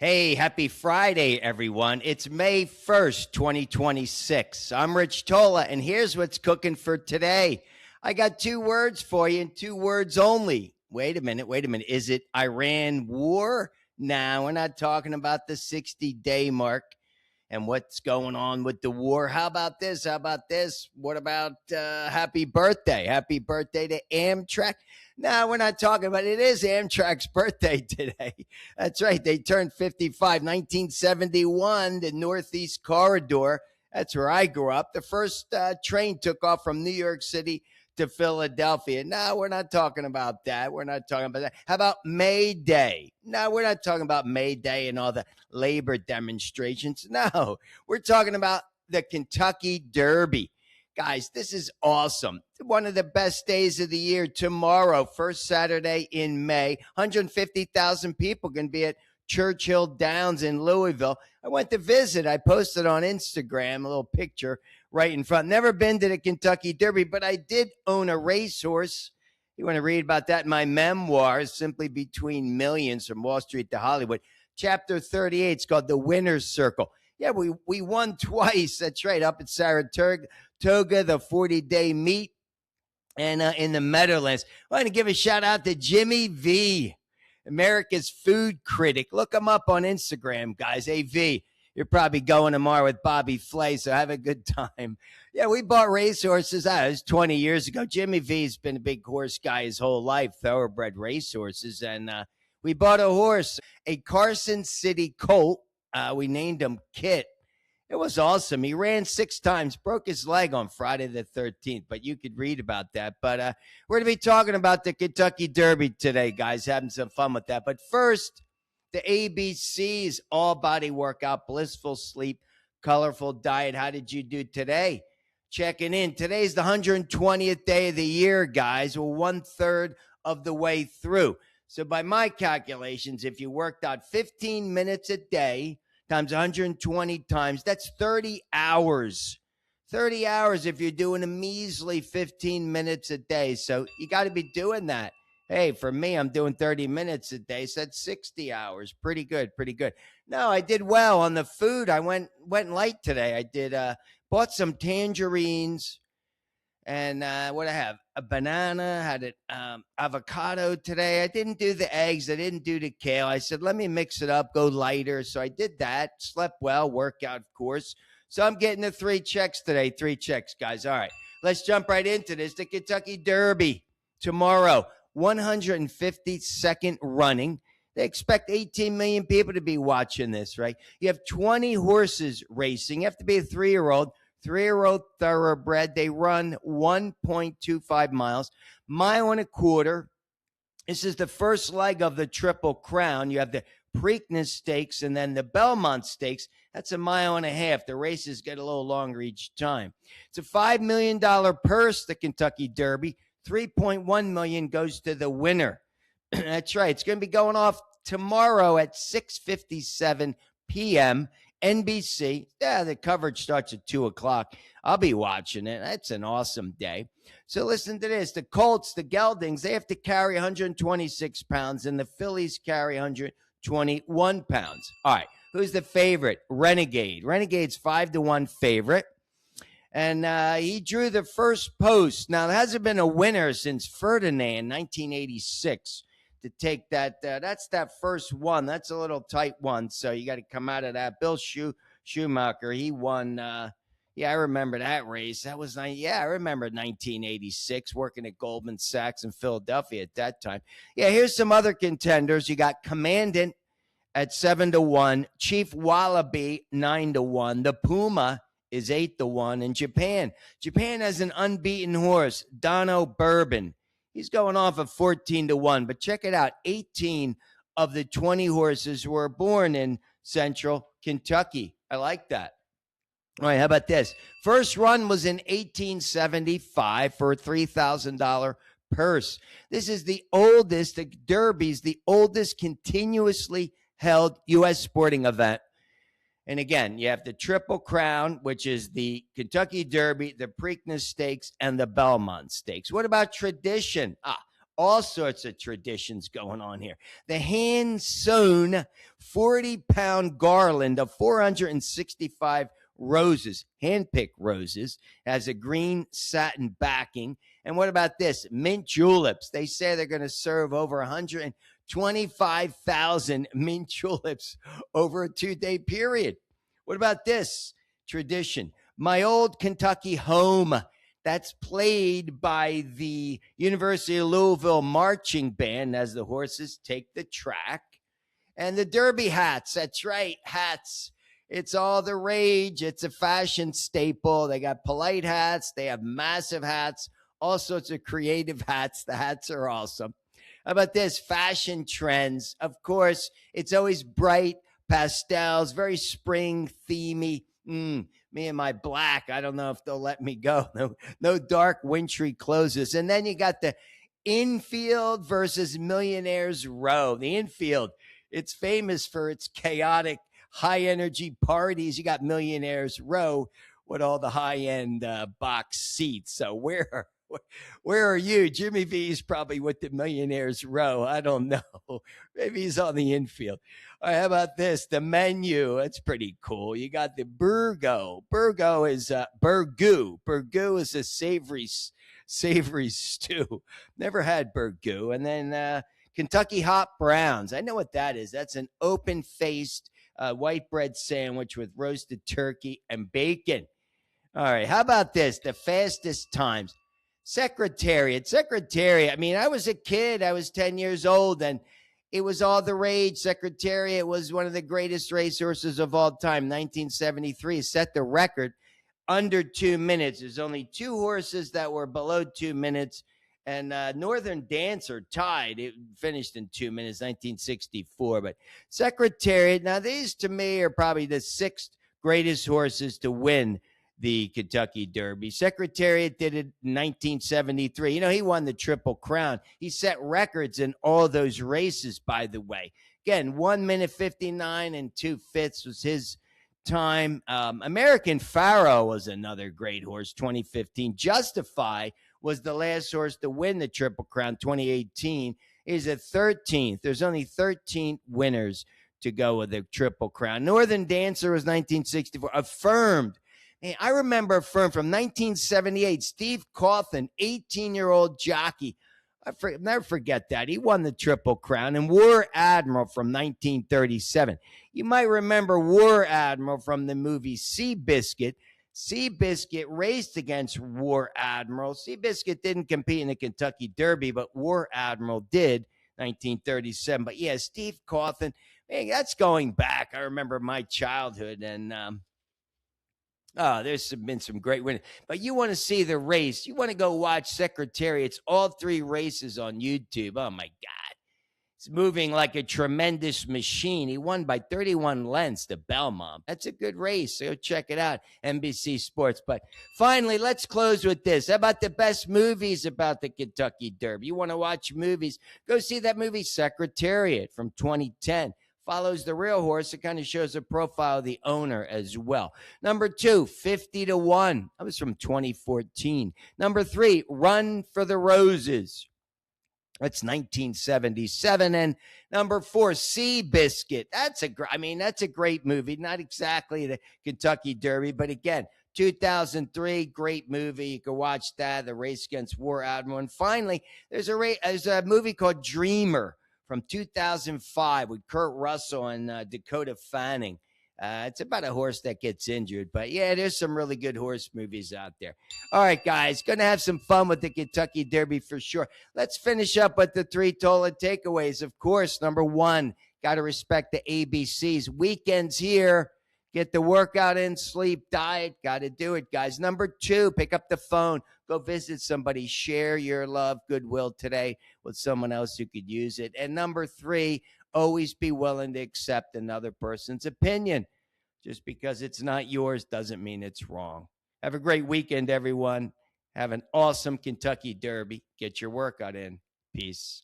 Hey, happy Friday, everyone. It's May 1st, 2026. I'm Rich Tola, and here's what's cooking for today. I got two words for you and two words only. Wait a minute. Is it Iran war? Nah, we're not talking about the 60-day mark and what's going on with the war. How about this? What about happy birthday? Happy birthday to Amtrak. No, we're not talking about it. It is Amtrak's birthday today. That's right. They turned 55, 1971, the Northeast Corridor. That's where I grew up. The first train took off from New York City to Philadelphia. No, we're not talking about that. How about May Day? No, we're not talking about May Day and all the labor demonstrations. No, we're talking about the Kentucky Derby. Guys, this is awesome. One of the best days of the year tomorrow, first Saturday in May. 150,000 people can be at Churchill Downs in Louisville. I went to visit. I posted on Instagram a little picture right in front. Never been to the Kentucky Derby, but I did own a racehorse. You want to read about that in my memoirs, Simply Between Millions from Wall Street to Hollywood. Chapter 38, it's called The Winner's Circle. Yeah, we won twice. That's right, up at Saratoga, the 40-day meet, and in the Meadowlands. I want to give a shout out to Jimmy V, America's food critic. Look him up on Instagram, guys. AV. You're probably going tomorrow with Bobby Flay, so have a good time. Yeah, we bought racehorses. It was 20 years ago. Jimmy V's been a big horse guy his whole life, thoroughbred racehorses, and we bought a horse, a Carson City Colt. We named him Kit. It was awesome. He ran 6 times, broke his leg on Friday the 13th, but you could read about that. But we're going to be talking about the Kentucky Derby today, guys, having some fun with that. But first, the ABCs, all body workout, blissful sleep, colorful diet. How did you do today? Checking in. Today's the 120th day of the year, guys. We're 1/3 of the way through. So by my calculations, if you worked out 15 minutes a day times 120 times, that's 30 hours. 30 hours if you're doing a measly 15 minutes a day. So you got to be doing that. Hey, for me, I'm doing 30 minutes a day, so that's 60 hours. Pretty good. No, I did well on the food. I went light today. I did bought some tangerines. And what I have, a banana, had an avocado today. I didn't do the eggs. I didn't do the kale. I said, let me mix it up, go lighter. So I did that, slept well, workout, of course. So I'm getting the 3 checks today. 3 checks, guys. All right, let's jump right into this. The Kentucky Derby tomorrow, 152nd running. They expect 18 million people to be watching this, right? You have 20 horses racing. You have to be a 3-year-old thoroughbred. They run 1.25 miles, mile and a quarter. This is the first leg of the Triple Crown. You have the Preakness Stakes and then the Belmont Stakes. That's a mile and a half. The races get a little longer each time. It's a $5 million purse, the Kentucky Derby. $3.1 million goes to the winner. That's right. It's going to be going off tomorrow at 6:57 p.m. NBC. Yeah, the coverage starts at 2 o'clock. I'll be watching it. That's an awesome day. So listen to this. The Colts, the Geldings, they have to carry 126 pounds, and the Phillies carry 121 pounds. All right. Who's the favorite? Renegade. Renegade's 5-1 favorite. And he drew the first post. Now, there hasn't been a winner since Ferdinand, 1986. To take that, that's that first one. That's a little tight one, so you got to come out of that. Bill Schumacher, he won. I remember that race. I remember 1986, working at Goldman Sachs in Philadelphia at that time. Yeah, here's some other contenders. You got Commandant at 7-1, Chief Wallaby 9-1, the Puma is 8-1, and Japan has an unbeaten horse, Dono Bourbon. He's going off of 14-1, but check it out. 18 of the 20 horses were born in central Kentucky. I like that. All right, how about this? First run was in 1875 for a $3,000 purse. This is the Derby's the oldest continuously held U.S. sporting event. And again, you have the Triple Crown, which is the Kentucky Derby, the Preakness Stakes, and the Belmont Stakes. What about tradition? all sorts of traditions going on here. The hand sewn 40-pound garland of 465 roses, hand-picked roses, has a green satin backing. And what about this? Mint juleps. They say they're going to serve over 125,000 mint juleps over a 2-day period. What about this tradition? My Old Kentucky Home. That's played by the University of Louisville marching band as the horses take the track. And the derby hats. That's right, hats. It's all the rage. It's a fashion staple. They got polite hats. They have massive hats, all sorts of creative hats. The hats are awesome. How about this? Fashion trends. Of course, it's always bright pastels, very spring themey. Me and my black, I don't know if they'll let me go. No dark wintry clothes. And then you got the infield versus Millionaires Row. The infield, it's famous for its chaotic, high energy parties. You got Millionaires Row with all the high end box seats. So where are you? Jimmy V's probably with the Millionaires Row. I don't know. Maybe he's on the infield. All right, how about this? The menu. That's pretty cool. You got the burgo. Burgo is burgoo. Burgoo is a savory stew. Never had burgoo. And then Kentucky Hot Browns. I know what that is. That's an open-faced white bread sandwich with roasted turkey and bacon. All right, how about this? The fastest times. Secretariat. I mean, I was a kid. I was 10 years old, and it was all the rage. Secretariat was one of the greatest racehorses of all time. 1973 set the record under 2 minutes. There's only 2 horses that were below 2 minutes, and Northern Dancer tied. It finished in 2 minutes, 1964. But Secretariat, now these to me are probably the 6th greatest horses to win the Kentucky Derby. Secretariat did it in 1973. You know, he won the Triple Crown. He set records in all those races, by the way. Again, 1 minute 59 and 2/5 was his time. American Pharaoh was another great horse, 2015. Justify was the last horse to win the Triple Crown, 2018. He's at 13th. There's only 13 winners to go with the Triple Crown. Northern Dancer was 1964. Affirmed. Hey, I remember Affirmed from 1978. Steve Cawthon, 18-year-old jockey. Never forget that. He won the Triple Crown. And War Admiral from 1937. You might remember War Admiral from the movie Seabiscuit. Seabiscuit raced against War Admiral. Seabiscuit didn't compete in the Kentucky Derby, but War Admiral did, 1937. But yeah, Steve Cawthon, man, that's going back. I remember my childhood, and there's been some great winners. But you want to see the race. You want to go watch Secretariat's all 3 races on YouTube. Oh, my God. It's moving like a tremendous machine. He won by 31 lengths to Belmont. That's a good race. So go check it out, NBC Sports. But finally, let's close with this. How about the best movies about the Kentucky Derby? You want to watch movies? Go see that movie Secretariat from 2010. Follows the real horse. It kind of shows a profile of the owner as well. Number 2, 50-1. That was from 2014. Number 3, Run for the Roses. That's 1977. And number 4, Seabiscuit. That's a great movie. Not exactly the Kentucky Derby, but again, 2003, great movie. You can watch that. The race against War Admiral. And finally, there's a movie called Dreamer from 2005 with Kurt Russell and Dakota Fanning. It's about a horse that gets injured. But yeah, there's some really good horse movies out there. All right, guys, going to have some fun with the Kentucky Derby for sure. Let's finish up with the 3 Tola takeaways. Of course, number 1, got to respect the ABCs. Weekends here. Get the workout in, sleep, diet. Got to do it, guys. Number 2, pick up the phone. Go visit somebody. Share your love, goodwill today with someone else who could use it. And number 3, always be willing to accept another person's opinion. Just because it's not yours doesn't mean it's wrong. Have a great weekend, everyone. Have an awesome Kentucky Derby. Get your workout in. Peace.